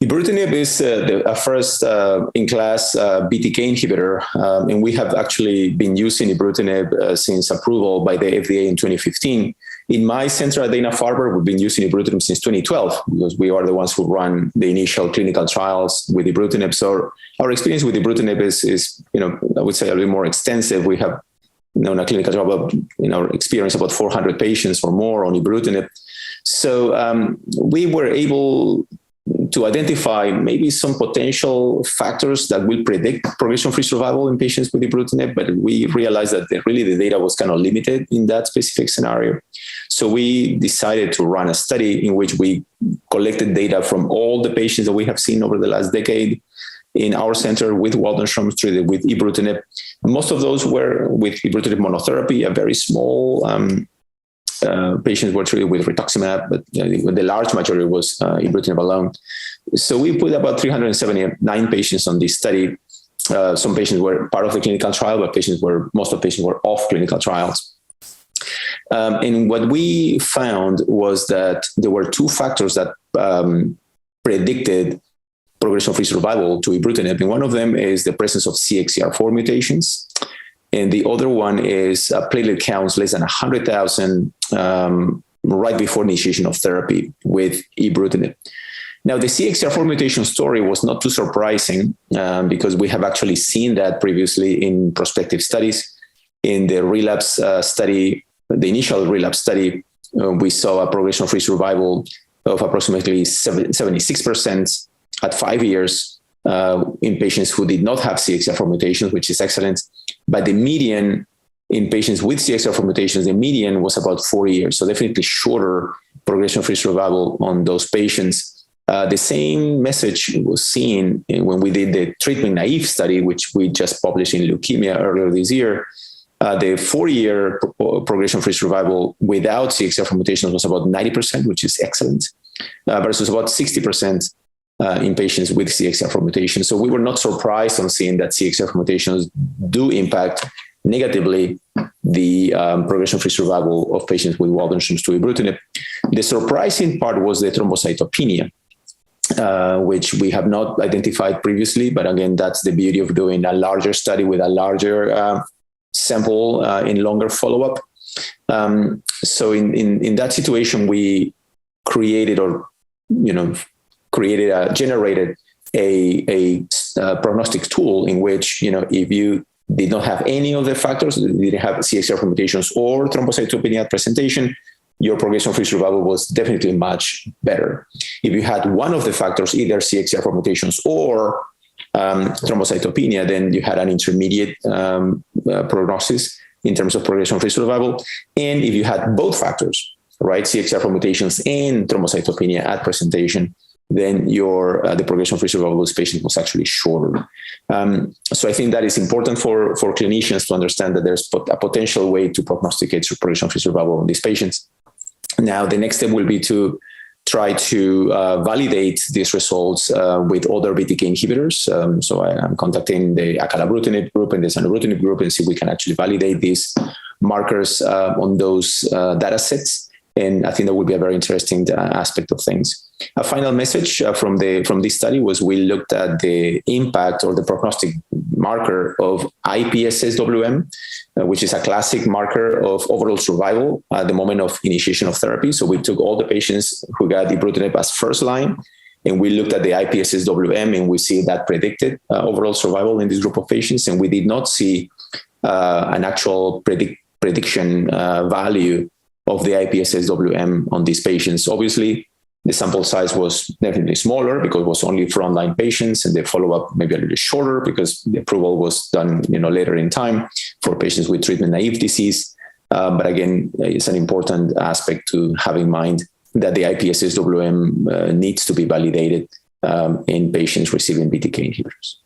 Ibrutinib is a first in-class BTK inhibitor, and we have actually been using Ibrutinib since approval by the FDA in 2015. In my center at Dana-Farber, we've been using Ibrutinib since 2012 because we are the ones who run the initial clinical trials with Ibrutinib. So our experience with Ibrutinib is I would say a little more extensive. We have a clinical trial experience about 400 patients or more on Ibrutinib. So we were able to identify maybe some potential factors that will predict progression-free survival in patients with Ibrutinib, but we realized that really the data was kind of limited in that specific scenario. So we decided to run a study in which we collected data from all the patients that we have seen over the last decade in our center with Waldenström treated with Ibrutinib. Most of those were with Ibrutinib monotherapy, a very small patients were treated with rituximab, but the large majority was Ibrutinib alone. So we put about 379 patients on this study. Some patients were part of the clinical trial, but most of the patients were off clinical trials. And what we found was that there were two factors that predicted progression-free survival to Ibrutinib, and one of them is the presence of CXCR4 mutations. And the other one is platelet counts less than 100,000 right before initiation of therapy with Ibrutinib. Now, the CXCR4 mutation story was not too surprising because we have actually seen that previously in prospective studies. In the relapse study, the initial relapse study, we saw a progression-free survival of approximately 76% at 5 years in patients who did not have CXCR4 mutations, which is excellent. But the median in patients with CXCR4 mutations, the median was about 4 years. So definitely shorter progression-free survival on those patients. The same message was seen when we did the treatment-naive study, which we just published in Leukemia earlier this year. The 4-year progression-free survival without CXCR4 mutations was about 90%, which is excellent, versus about 60% in patients with CXCR4 mutations. So we were not surprised on seeing that CXCR4 mutations do impact negatively the progression-free survival of patients with Waldenström's to Ibrutinib. The surprising part was the thrombocytopenia, which we have not identified previously. But again, that's the beauty of doing a larger study with a larger sample in longer follow-up. So in that situation, we generated a prognostic tool in which, if you did not have any of the factors, you didn't have CXCR4 mutations or thrombocytopenia at presentation, your progression-free survival was definitely much better. If you had one of the factors, either CXCR4 mutations or thrombocytopenia, then you had an intermediate prognosis in terms of progression-free survival. And if you had both factors, right, CXCR4 mutations and thrombocytopenia at presentation, then the progression-free survival of those patients was actually shorter. So I think that is important for clinicians to understand that there's a potential way to prognosticate progression-free survival in these patients. Now, the next step will be to try to validate these results with other BTK inhibitors. So I'm contacting the acalabrutinib group and the zanubrutinib group and see if we can actually validate these markers on those data sets. And I think that would be a very interesting aspect of things. A final message from this study was we looked at the impact or the prognostic marker of IPSSWM, which is a classic marker of overall survival at the moment of initiation of therapy. So we took all the patients who got Ibrutinib as first line, and we looked at the IPSSWM, and we see that predicted overall survival in this group of patients. And we did not see an actual prediction value of the IPSSWM on these patients. Obviously, the sample size was definitely smaller because it was only frontline patients, and the follow-up maybe a little shorter because the approval was done later in time for patients with treatment-naive disease. But again, it's an important aspect to have in mind that the IPSSWM needs to be validated in patients receiving BTK inhibitors.